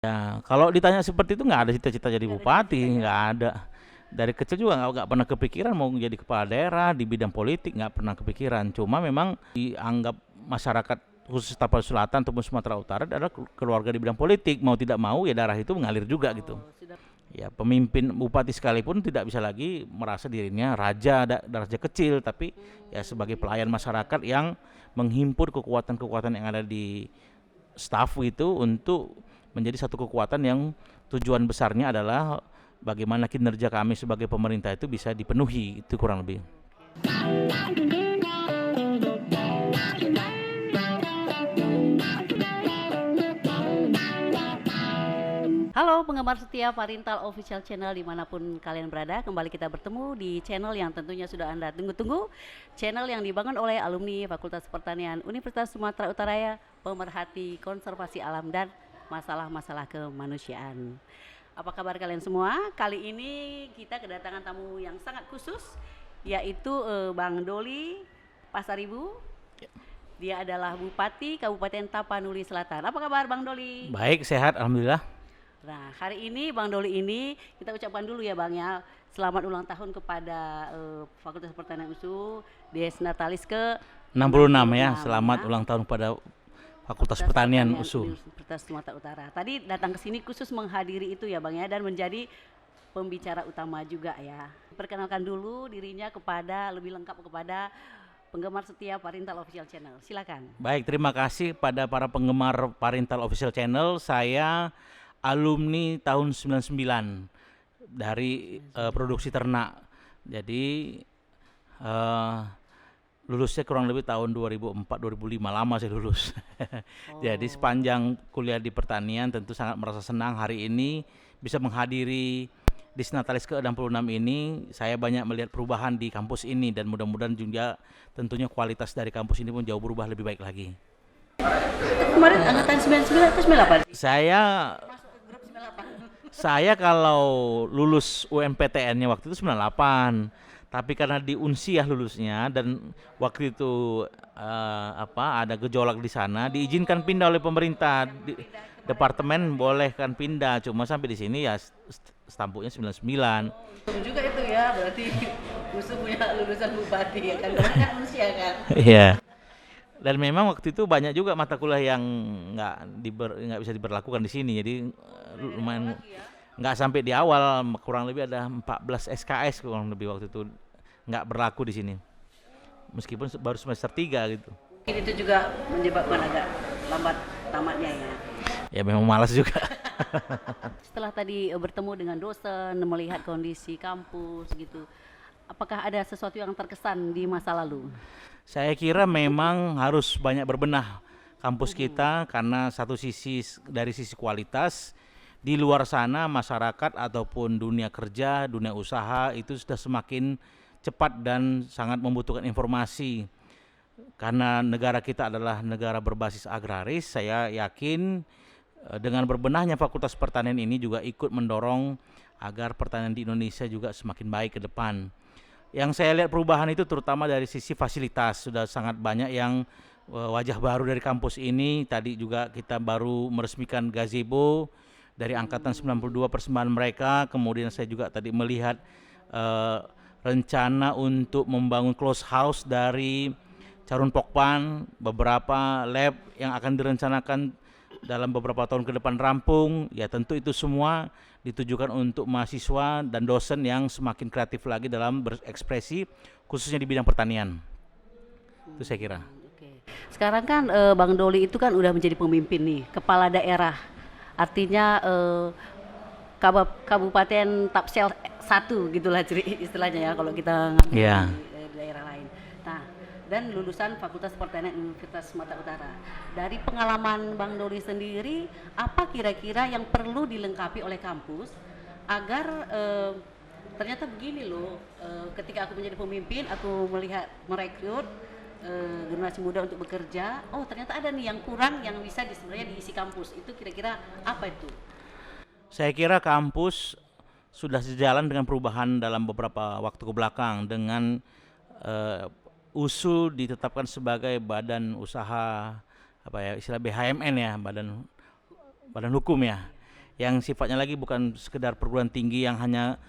Ya, kalau ditanya seperti itu nggak ada cita-cita jadi Nggak ada bupati, cita-citanya. nggak ada. Dari kecil juga nggak pernah kepikiran mau jadi kepala daerah di bidang politik, nggak pernah kepikiran. Cuma memang dianggap masyarakat khusus Tapal Selatan ataupun Sumatera Utara adalah keluarga di bidang politik. Mau tidak mau ya darah itu mengalir juga gitu. Oh, sudah. Ya pemimpin bupati sekalipun tidak bisa lagi merasa dirinya raja raja kecil, tapi ya sebagai pelayan masyarakat yang menghimpun kekuatan-kekuatan yang ada di staf itu untuk menjadi satu kekuatan yang tujuan besarnya adalah bagaimana kinerja kami sebagai pemerintah itu bisa dipenuhi, itu kurang lebih. Halo penggemar setia Parintal Official Channel dimanapun kalian berada, kembali kita bertemu di channel yang tentunya sudah Anda tunggu-tunggu, channel yang dibangun oleh alumni Fakultas Pertanian Universitas Sumatera Utara, pemerhati konservasi alam dan masalah-masalah kemanusiaan. Apa kabar kalian semua? Kali ini kita kedatangan tamu yang sangat khusus, yaitu Bang Doli Pasaribu. Dia adalah Bupati Kabupaten Tapanuli Selatan. Apa kabar Bang Doli? Baik, sehat, alhamdulillah. Nah, hari ini Bang Doli ini kita ucapkan dulu ya Bang ya, selamat ulang tahun kepada Fakultas Pertanian USU Des Natalis ke 66 ya, 66 selamat ya. ulang tahun pada Fakultas Pertanian USU. Universitas Sumatera Utara. Tadi datang ke sini khusus menghadiri itu ya Bang ya, dan menjadi pembicara utama juga ya. Perkenalkan dulu dirinya kepada lebih lengkap kepada penggemar setia Parintal Official Channel. Silakan. Baik, terima kasih pada para penggemar Parintal Official Channel. Saya alumni tahun 99 dari produksi ternak. Jadi lulusnya kurang lebih tahun 2004-2005, lama saya lulus. Jadi sepanjang kuliah di pertanian tentu sangat merasa senang hari ini bisa menghadiri Disnatalis ke-66 ini. Saya banyak melihat perubahan di kampus ini dan mudah-mudahan juga tentunya kualitas dari kampus ini pun jauh berubah lebih baik lagi. Kemarin angkatan 99 atau 98? Saya Masuk ke grup 98. Saya kalau lulus UMPTN-nya waktu itu 98, tapi karena di Unsiah lulusnya dan waktu itu ada gejolak di sana, diizinkan pindah oleh pemerintah. Departemen bolehkan pindah, cuma sampai di sini ya stampunya 99. Untung juga itu ya, berarti Musuh punya lulusan bupati ya kan, karena kan manusia kan. Iya. Dan memang waktu itu banyak juga mata kuliah yang nggak bisa diberlakukan di sini, jadi lumayan nggak sampai di awal, kurang lebih ada 14 SKS kurang lebih waktu itu nggak berlaku di sini, meskipun baru semester 3 gitu. Mungkin itu juga menyebabkan agak lambat tamatnya ya. Ya memang malas juga. Setelah tadi bertemu dengan dosen, melihat kondisi kampus gitu, apakah ada sesuatu yang terkesan di masa lalu? Saya kira memang harus banyak berbenah kampus kita, karena satu sisi dari sisi kualitas, di luar sana masyarakat ataupun dunia kerja, dunia usaha itu sudah semakin cepat dan sangat membutuhkan informasi. Karena negara kita adalah negara berbasis agraris, saya yakin dengan berbenahnya Fakultas Pertanian ini juga ikut mendorong agar pertanian di Indonesia juga semakin baik ke depan. Yang saya lihat perubahan itu terutama dari sisi fasilitas, sudah sangat banyak yang wajah baru dari kampus ini. Tadi juga kita baru meresmikan gazebo dari angkatan 92 persembahan mereka. Kemudian saya juga tadi melihat rencana untuk membangun close house dari Carun Pokpan, beberapa lab yang akan direncanakan dalam beberapa tahun ke depan rampung. Ya tentu itu semua ditujukan untuk mahasiswa dan dosen yang semakin kreatif lagi dalam berekspresi, khususnya di bidang pertanian. Itu saya kira. Oke. Sekarang kan Bang Doli itu kan udah menjadi pemimpin nih, kepala daerah. Artinya Kabupaten Tapsel 1 gitulah istilahnya ya kalau kita ngambil di daerah lain. Nah, dan lulusan Fakultas Pertanian Universitas Sumatera Utara. Dari pengalaman Bang Doli sendiri, apa kira-kira yang perlu dilengkapi oleh kampus agar ternyata begini loh, ketika aku menjadi pemimpin, aku melihat merekrut generasi muda untuk bekerja, oh ternyata ada nih yang kurang yang bisa sebenarnya diisi kampus. Itu kira-kira apa itu? Saya kira kampus sudah sejalan dengan perubahan dalam beberapa waktu kebelakang dengan USU ditetapkan sebagai badan usaha istilah BHMN ya, badan hukum ya. yang sifatnya lagi bukan sekedar perguruan tinggi yang hanya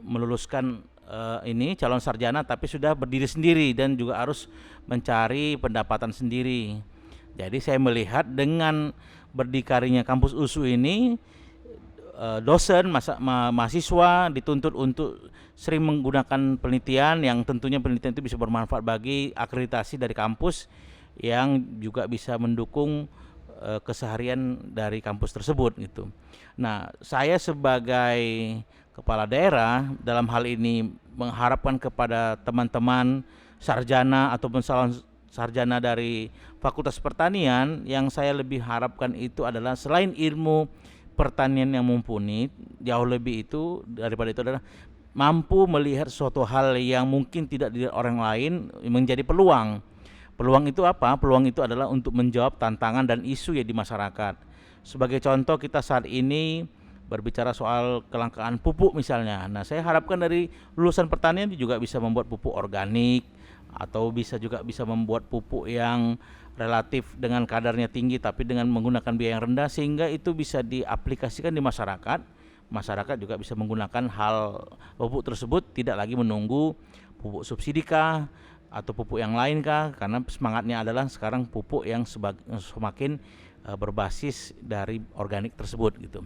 meluluskan ini calon sarjana, tapi sudah berdiri sendiri dan juga harus mencari pendapatan sendiri. Jadi saya melihat dengan berdikarinya kampus USU ini, dosen mahasiswa dituntut untuk sering menggunakan penelitian yang tentunya penelitian itu bisa bermanfaat bagi akreditasi dari kampus yang juga bisa mendukung keseharian dari kampus tersebut gitu. Nah, saya sebagai kepala daerah dalam hal ini mengharapkan kepada teman-teman sarjana ataupun sarjana dari Fakultas Pertanian, yang saya lebih harapkan itu adalah selain ilmu pertanian yang mumpuni, jauh lebih itu daripada itu adalah mampu melihat suatu hal yang mungkin tidak dilihat orang lain menjadi peluang. Peluang itu apa? Peluang itu adalah untuk menjawab tantangan dan isu ya di masyarakat. Sebagai contoh, kita saat ini berbicara soal kelangkaan pupuk misalnya. Nah, saya harapkan dari lulusan pertanian juga bisa membuat pupuk organik, atau bisa membuat pupuk yang relatif dengan kadarnya tinggi tapi dengan menggunakan biaya yang rendah, sehingga itu bisa diaplikasikan di masyarakat. Masyarakat juga bisa menggunakan hal pupuk tersebut, tidak lagi menunggu pupuk subsidi kah atau pupuk yang lain kah, karena semangatnya adalah sekarang pupuk yang semakin berbasis dari organik tersebut gitu.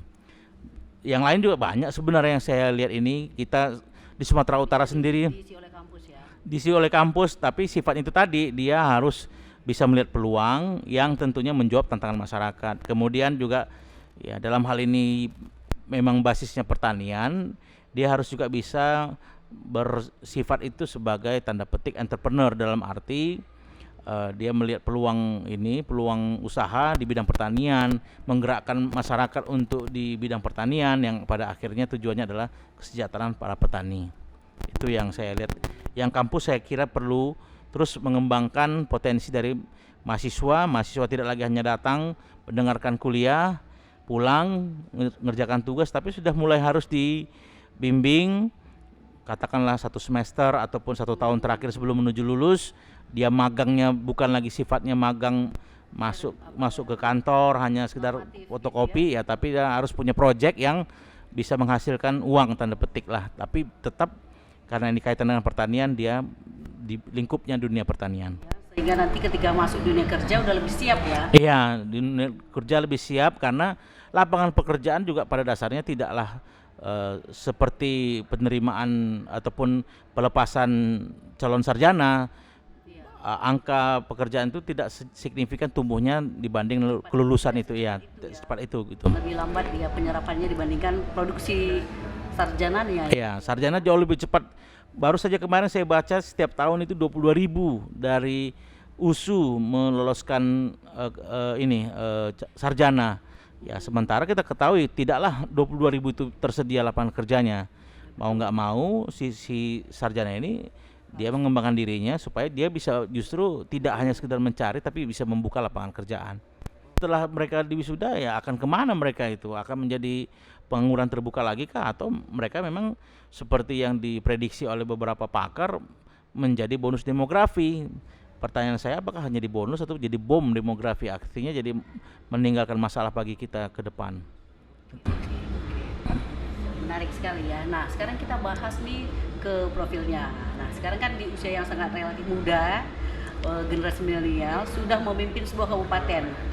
Yang lain juga banyak sebenarnya yang saya lihat ini. Kita di Sumatera Utara sendiri diisi oleh kampus, tapi sifatnya itu tadi, dia harus bisa melihat peluang yang tentunya menjawab tantangan masyarakat. Kemudian juga ya dalam hal ini memang basisnya pertanian, dia harus juga bisa bersifat itu sebagai tanda petik entrepreneur, dalam arti dia melihat peluang ini, peluang usaha di bidang pertanian, menggerakkan masyarakat untuk di bidang pertanian yang pada akhirnya tujuannya adalah kesejahteraan para petani. Itu yang saya lihat. Yang kampus saya kira perlu terus mengembangkan potensi dari mahasiswa tidak lagi hanya datang mendengarkan kuliah, pulang mengerjakan tugas, tapi sudah mulai harus dibimbing, katakanlah 1 semester ataupun 1 tahun terakhir sebelum menuju lulus. Dia magangnya bukan lagi sifatnya magang masuk ke kantor hanya sekedar fotokopi ya, tapi dia harus punya proyek yang bisa menghasilkan uang tanda petik lah, tapi tetap karena ini kaitan dengan pertanian, dia di lingkupnya dunia pertanian. Sehingga nanti ketika masuk dunia kerja udah lebih siap ya. Iya, dunia kerja lebih siap, karena lapangan pekerjaan juga pada dasarnya tidaklah seperti penerimaan ataupun pelepasan calon sarjana. Angka pekerjaan itu tidak signifikan tumbuhnya dibanding kelulusan itu ya, secepat itu gitu. Lebih lambat dia penyerapannya dibandingkan produksi sarjananya. Iya, sarjana jauh lebih cepat. Baru saja kemarin saya baca setiap tahun itu 22.000 dari USU meloloskan sarjana. Ya, sementara kita ketahui tidaklah 22.000 itu tersedia lapangan kerjanya. Mau nggak mau si sarjana ini dia mengembangkan dirinya supaya dia bisa justru tidak hanya sekedar mencari tapi bisa membuka lapangan kerjaan. Setelah mereka diwisuda ya akan kemana mereka itu? Akan menjadi pengangguran terbuka lagi kah? Atau mereka memang seperti yang diprediksi oleh beberapa pakar menjadi bonus demografi? Pertanyaan saya, apakah hanya di bonus atau jadi bom demografi, artinya jadi meninggalkan masalah bagi kita ke depan. Menarik sekali ya. Nah, sekarang kita bahas nih ke profilnya. Nah, sekarang kan di usia yang sangat relatif muda, generasi milenial sudah memimpin sebuah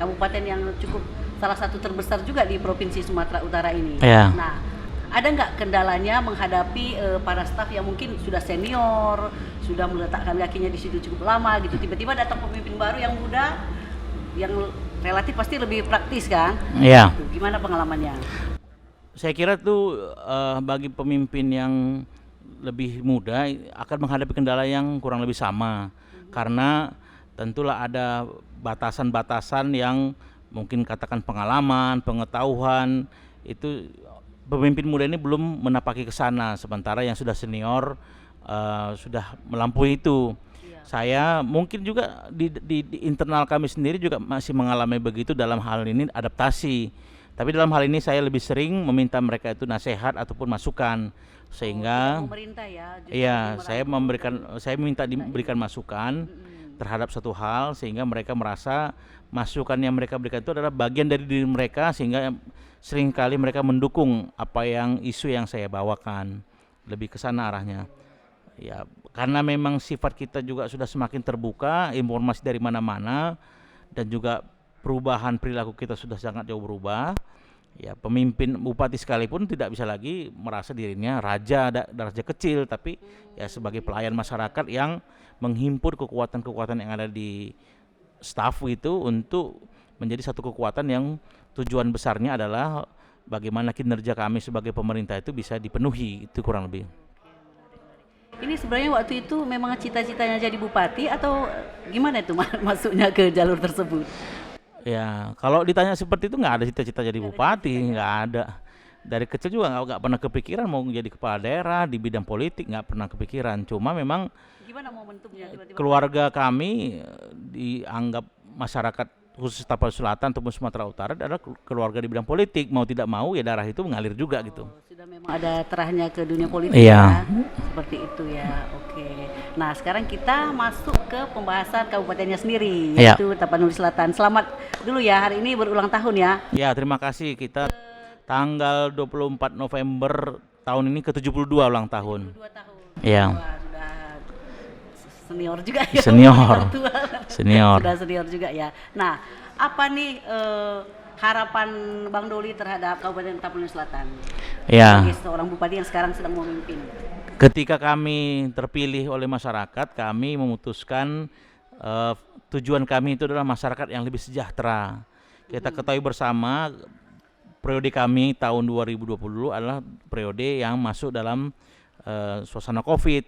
kabupaten yang cukup salah satu terbesar juga di Provinsi Sumatera Utara ini. Yeah. Nah, ada nggak kendalanya menghadapi para staf yang mungkin sudah senior, sudah meletakkan kakinya di situ cukup lama gitu, tiba-tiba datang pemimpin baru yang muda, yang relatif pasti lebih praktis kan? Iya. Yeah. Gimana pengalamannya? Saya kira tuh bagi pemimpin yang lebih muda akan menghadapi kendala yang kurang lebih sama, karena tentulah ada batasan-batasan yang mungkin katakan pengalaman, pengetahuan, itu pemimpin muda ini belum menapaki ke sana, sementara yang sudah senior sudah melampaui itu. Saya mungkin juga di internal kami sendiri juga masih mengalami begitu dalam hal ini adaptasi. Tapi dalam hal ini saya lebih sering meminta mereka itu nasihat ataupun masukan, sehingga pemerintah ya. Iya, saya minta diberikan masukan terhadap satu hal, sehingga mereka merasa masukan yang mereka berikan itu adalah bagian dari diri mereka, sehingga seringkali mereka mendukung apa yang isu yang saya bawakan, lebih ke sana arahnya. Ya, karena memang sifat kita juga sudah semakin terbuka, informasi dari mana-mana, dan juga perubahan perilaku kita sudah sangat jauh berubah. Ya, pemimpin bupati sekalipun tidak bisa lagi merasa dirinya raja raja kecil, tapi ya sebagai pelayan masyarakat yang menghimpun kekuatan-kekuatan yang ada di staf itu untuk menjadi satu kekuatan yang tujuan besarnya adalah bagaimana kinerja kami sebagai pemerintah itu bisa dipenuhi, itu kurang lebih. Ini sebenarnya waktu itu memang cita-citanya jadi bupati atau gimana itu masuknya ke jalur tersebut? Ya, kalau ditanya seperti itu nggak ada cita-cita jadi bupati, nggak ada. Dari kecil juga nggak pernah kepikiran mau jadi kepala daerah di bidang politik, nggak pernah kepikiran. Cuma memang Gimana momentumnya tiba-tiba? keluarga kami dianggap masyarakat khusus Tapanuli Selatan ataupun Sumatera Utara adalah keluarga di bidang politik. Mau tidak mau ya darah itu mengalir juga gitu. Sudah memang ada terahnya ke dunia politik Iya. ya, seperti itu ya. Oke. Nah sekarang kita masuk ke pembahasan kabupatennya sendiri, Iya. yaitu Tapanuli Selatan. Selamat dulu ya, hari ini berulang tahun ya. Ya, terima kasih. Kita tanggal 24 November tahun ini ke-72 ulang tahun. 2 tahun. Iya. Wah, sudah senior juga ya. Senior. Tua. Senior. Sudah senior juga ya. Nah, apa nih harapan Bang Doli terhadap Kabupaten Tapanuli Selatan? Ya. Sebagai seorang bupati yang sekarang sedang memimpin. Ketika kami terpilih oleh masyarakat, kami memutuskan tujuan kami itu adalah masyarakat yang lebih sejahtera. Kita ketahui bersama periode kami tahun 2020 adalah periode yang masuk dalam suasana Covid,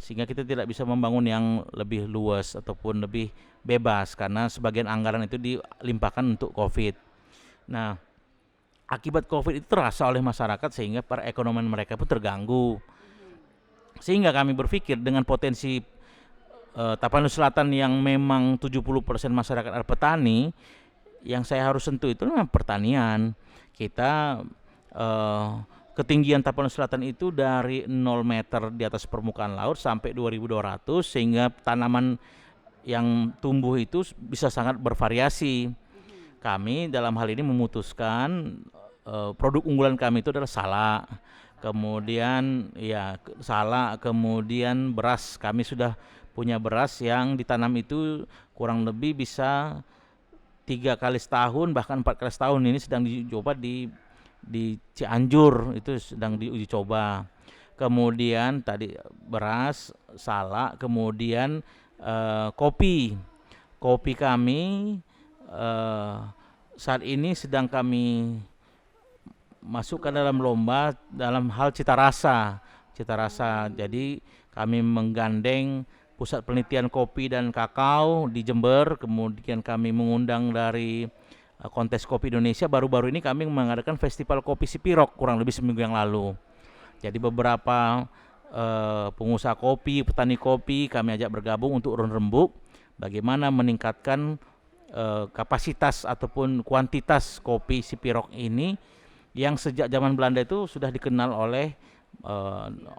sehingga kita tidak bisa membangun yang lebih luas ataupun lebih bebas karena sebagian anggaran itu dilimpahkan untuk Covid. Nah, akibat Covid itu terasa oleh masyarakat sehingga perekonomian mereka pun terganggu. Sehingga kami berpikir dengan potensi Tapanuli Selatan yang memang 70% masyarakat adalah petani, yang saya harus sentuh itu memang pertanian. Kita ketinggian Tapanuli Selatan itu dari 0 meter di atas permukaan laut sampai 2200, sehingga tanaman yang tumbuh itu bisa sangat bervariasi. Kami dalam hal ini memutuskan produk unggulan kami itu adalah salak. Kemudian ya salak, kemudian beras. Kami sudah punya beras yang ditanam itu kurang lebih bisa 3 kali setahun bahkan 4 kali setahun. Ini sedang dicoba di Cianjur, itu sedang diuji coba. Kemudian tadi beras, salak, kemudian kopi. Kopi kami saat ini sedang kami masuk ke dalam lomba dalam hal cita rasa. Jadi kami menggandeng Pusat Penelitian Kopi dan Kakao di Jember, kemudian kami mengundang dari Kontes Kopi Indonesia. Baru-baru ini kami mengadakan Festival Kopi Sipirok kurang lebih seminggu yang lalu. Jadi beberapa pengusaha kopi, petani kopi kami ajak bergabung untuk urun rembuk bagaimana meningkatkan kapasitas ataupun kuantitas kopi Sipirok ini yang sejak zaman Belanda itu sudah dikenal oleh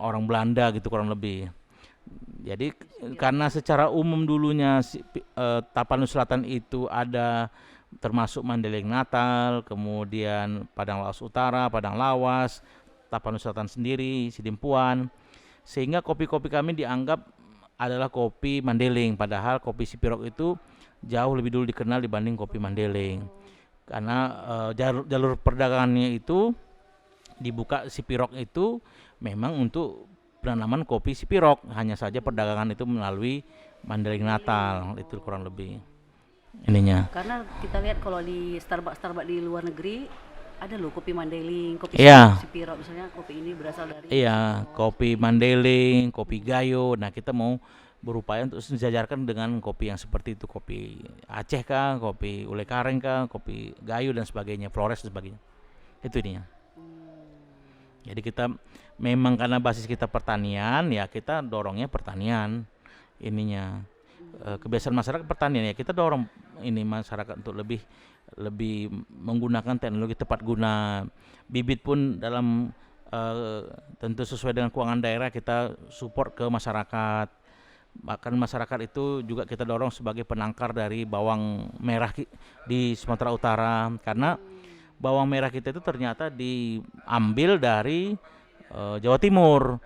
orang Belanda gitu kurang lebih. Jadi karena secara umum dulunya Tapanuli Selatan itu ada termasuk Mandailing Natal, kemudian Padang Lawas Utara, Padang Lawas, Tapanuli Selatan sendiri, Sidimpuan, sehingga kopi-kopi kami dianggap adalah kopi Mandailing, padahal kopi Sipirok itu jauh lebih dulu dikenal dibanding kopi Mandailing. Karena jalur perdagangannya itu dibuka Sipirok itu memang untuk penanaman kopi Sipirok, hanya saja perdagangan itu melalui Mandailing Natal, itu kurang lebih ininya. Karena kita lihat kalau di Starbucks di luar negeri ada loh kopi Mandailing, kopi Iya. Sipirok, misalnya kopi ini berasal dari Iya, kopi Mandailing, kopi Gayo. Nah, kita mau berupaya untuk sejajarkan dengan kopi yang seperti itu, kopi Aceh kah, kopi Ule Kareng kah, kopi Gayo dan sebagainya, Flores dan sebagainya. Itu ininya. Jadi kita memang karena basis kita pertanian, ya kita dorongnya pertanian ininya. Kebiasaan masyarakat pertanian, ya kita dorong ini masyarakat untuk lebih menggunakan teknologi tepat guna. Bibit pun dalam tentu sesuai dengan keuangan daerah kita support ke masyarakat. Bahkan masyarakat itu juga kita dorong sebagai penangkar dari bawang merah di Sumatera Utara, karena bawang merah kita itu ternyata diambil dari Jawa Timur.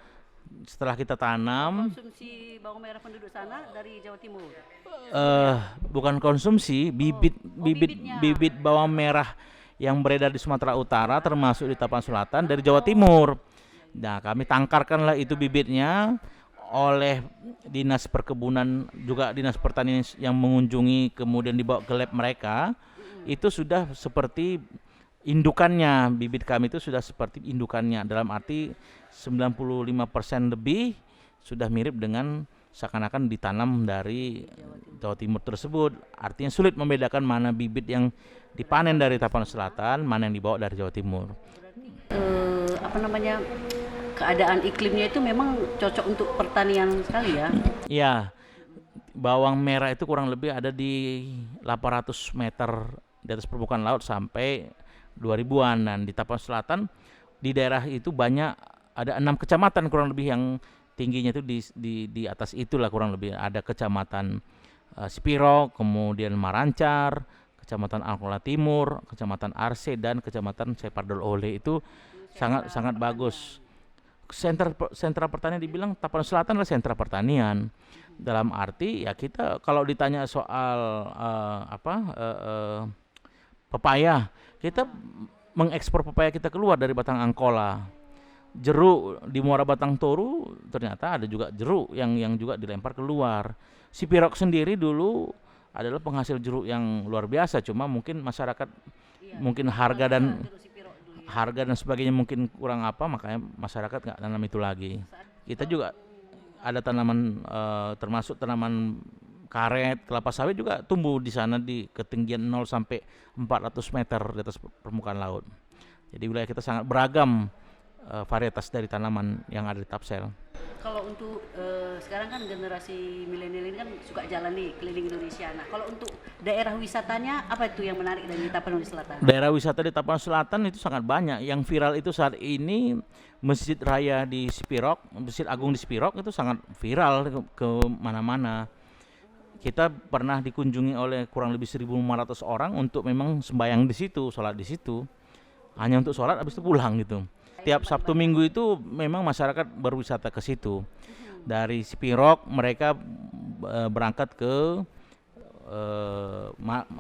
Setelah kita tanam, Konsumsi bawang merah penduduk sana dari Jawa Timur. bukan konsumsi, bibitnya. bibit bawang merah yang beredar di Sumatera Utara termasuk di Tapan Selatan dari Jawa Timur. Nah, kami tangkarkanlah itu bibitnya oleh Dinas Perkebunan, juga Dinas Pertanian yang mengunjungi, kemudian dibawa ke lab mereka. Itu sudah seperti indukannya, bibit kami itu sudah seperti indukannya, dalam arti 95% lebih sudah mirip dengan seakan-akan ditanam dari Jawa Timur tersebut. Artinya sulit membedakan mana bibit yang dipanen dari Tapan Selatan, mana yang dibawa dari Jawa Timur. Apa namanya, keadaan iklimnya itu memang cocok untuk pertanian sekali ya. Ya, bawang merah itu kurang lebih ada di 800 meter di atas permukaan laut sampai 2000-an, dan di Tapan Selatan di daerah itu banyak, ada 6 kecamatan kurang lebih yang tingginya itu di atas itulah, kurang lebih ada kecamatan Sipirok, kemudian Marancar, kecamatan Angkola Timur, kecamatan Arse, dan kecamatan Separdol Ole. Itu sangat bagus. Sentra pertanian, dibilang Tapan Selatan adalah sentra pertanian. Dalam arti ya, kita kalau ditanya soal pepaya, kita mengekspor pepaya kita keluar dari Batang Angkola. Jeruk di Muara Batang Toru ternyata ada juga jeruk yang juga dilempar keluar. Sipirok sendiri dulu adalah penghasil jeruk yang luar biasa, cuma mungkin masyarakat mungkin harga dan sebagainya mungkin kurang makanya masyarakat nggak tanam itu lagi. Kita juga ada tanaman termasuk tanaman karet, kelapa sawit juga tumbuh di sana di ketinggian 0 sampai 400 meter di atas permukaan laut. Jadi wilayah kita sangat beragam varietas dari tanaman yang ada di Tapsel. Kalau untuk sekarang kan generasi milenial ini kan suka jalan nih keliling Indonesia. Nah, kalau untuk daerah wisatanya apa itu yang menarik dari Tapanuli Selatan? Daerah wisata di Tapan Selatan itu sangat banyak. Yang viral itu saat ini Masjid Raya di Sipirok, Masjid Agung di Sipirok itu sangat viral ke mana-mana. Kita pernah dikunjungi oleh kurang lebih 1.500 orang untuk memang sembahyang di situ, sholat di situ. Hanya untuk sholat, habis itu pulang gitu. Tiap Sabtu Minggu itu memang masyarakat berwisata ke situ. Dari Sipirok mereka berangkat ke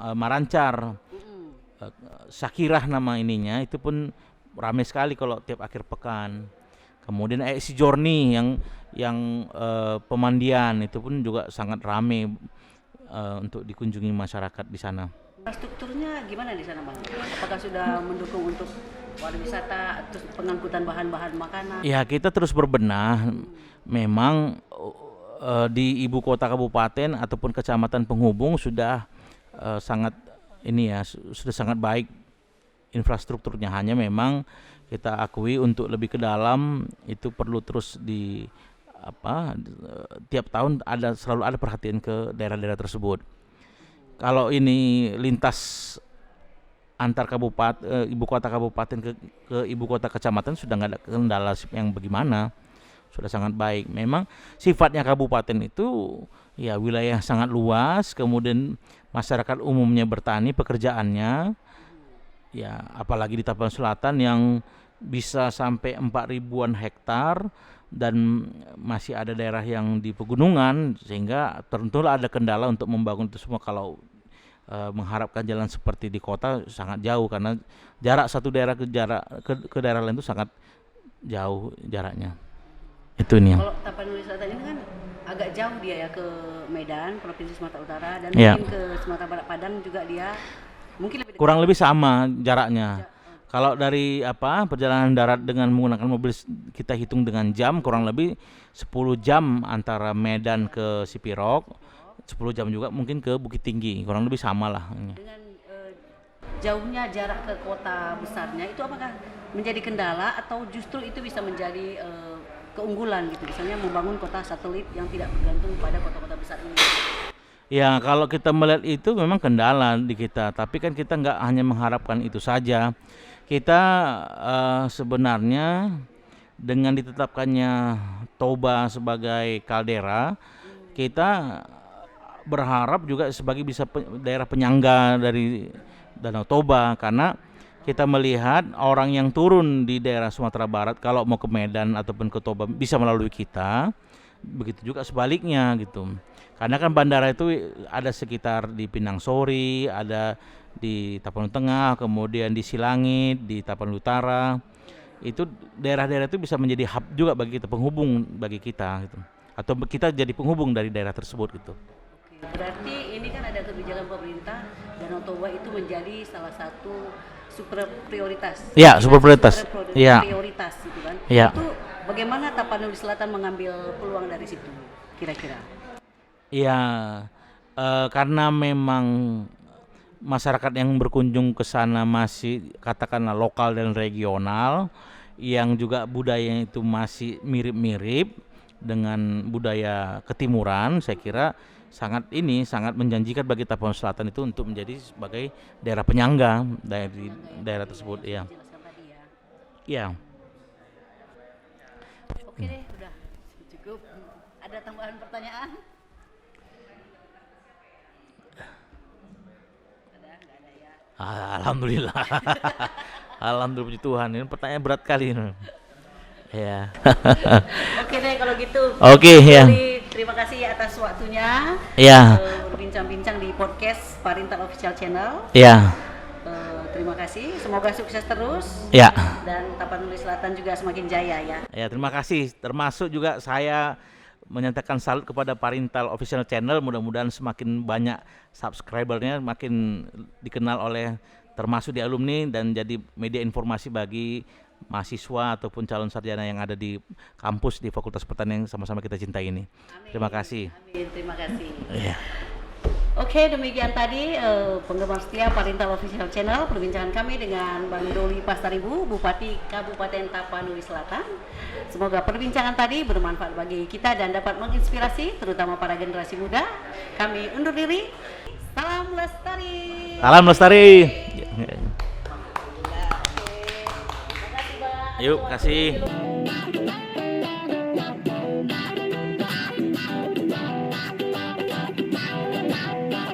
Marancar, Sakirah nama ininya, itu pun ramai sekali kalau tiap akhir pekan. Kemudian si Jorni yang pemandian itu pun juga sangat ramai untuk dikunjungi masyarakat di sana. Infrastrukturnya gimana di sana, Bang? Apakah sudah mendukung untuk pariwisata, terus pengangkutan bahan-bahan makanan? Ya, kita terus berbenah. Memang di ibu kota kabupaten ataupun kecamatan penghubung sudah sangat sudah sangat baik infrastrukturnya. Hanya memang kita akui untuk lebih ke dalam itu perlu terus tiap tahun selalu ada perhatian ke daerah-daerah tersebut. Kalau ini lintas antar kabupaten, ibu kota kabupaten ke ibu kota kecamatan sudah nggak ada kendala yang bagaimana, sudah sangat baik. Memang sifatnya kabupaten itu ya wilayah sangat luas, kemudian masyarakat umumnya bertani, pekerjaannya ya apalagi di Tapan Selatan yang bisa sampai 4.000-an hektar dan masih ada daerah yang di pegunungan, sehingga tentulah ada kendala untuk membangun itu semua. Kalau mengharapkan jalan seperti di kota sangat jauh, karena jarak satu daerah ke daerah lain itu sangat jauh jaraknya. Itu nih. Kalau Tapanuli Selatan ini kan agak jauh dia ya ke Medan, Provinsi Sumatera Utara, dan mungkin ke Sumatera Barat Padang juga dia mungkin kurang lebih sama jaraknya. Kalau dari perjalanan darat dengan menggunakan mobil kita hitung dengan jam, kurang lebih 10 jam antara Medan ke Sipirok, 10 jam juga mungkin ke Bukit Tinggi, kurang lebih sama lah. Dengan jauhnya jarak ke kota besarnya itu apakah menjadi kendala atau justru itu bisa menjadi keunggulan gitu, misalnya membangun kota satelit yang tidak bergantung pada kota-kota besar ini? Ya, kalau kita melihat itu memang kendala di kita, tapi kan kita nggak hanya mengharapkan itu saja. Kita sebenarnya dengan ditetapkannya Toba sebagai kaldera, kita berharap juga sebagai bisa daerah penyangga dari Danau Toba, karena kita melihat orang yang turun di daerah Sumatera Barat kalau mau ke Medan ataupun ke Toba bisa melalui kita, begitu juga sebaliknya gitu. Karena kan bandara itu ada sekitar di Pinang Sori, ada di Tapanuli Tengah, kemudian di Silangit, di Tapanuli Utara. Itu daerah-daerah itu bisa menjadi hub juga bagi kita, penghubung bagi kita gitu. Atau kita jadi penghubung dari daerah tersebut gitu. Berarti ini kan ada kebijakan pemerintah Danau Toba itu menjadi salah satu super prioritas. Ya, super prioritas. Ya. Prioritas gitu kan. Ya. Itu bagaimana Tapanuli Selatan mengambil peluang dari situ kira-kira? Ya, karena memang masyarakat yang berkunjung ke sana masih katakanlah lokal dan regional, yang juga budayanya itu masih mirip-mirip dengan budaya ketimuran, saya kira sangat menjanjikan bagi Tapanuli Selatan itu untuk menjadi sebagai daerah penyangga dari daerah tersebut, ya. Jelaskan tadi ya. Ya. Oke deh, udah cukup. Ada tambahan pertanyaan? Nggak ada ya. Alhamdulillah. Alhamdulillah puji Tuhan. Ini pertanyaan berat kali ini. Ya. Oke deh kalau gitu. Oke, ya. Terima kasih atas waktunya. Ya. Berbincang-bincang di podcast Parintal Official Channel. Ya. Terima kasih. Semoga sukses terus. Ya. Dan Tapanuli Selatan juga semakin jaya ya. Ya, terima kasih. Termasuk juga saya menyatakan salut kepada Parintal Official Channel. Mudah-mudahan semakin banyak subscribernya, makin dikenal oleh termasuk di alumni dan jadi media informasi bagi mahasiswa ataupun calon sarjana yang ada di kampus di Fakultas Pertanian yang sama-sama kita cintai ini. Amin. Terima kasih. Amin, terima kasih. Ya. Oke, demikian tadi penggemar setia Parintal Official Channel, perbincangan kami dengan Bang Doli Pastaribu, Bupati Kabupaten Tapanuli Selatan. Semoga perbincangan tadi bermanfaat bagi kita dan dapat menginspirasi terutama para generasi muda. Kami undur diri. Salam lestari. Salam lestari. Terima kasih, Bang. Yuk, kasih.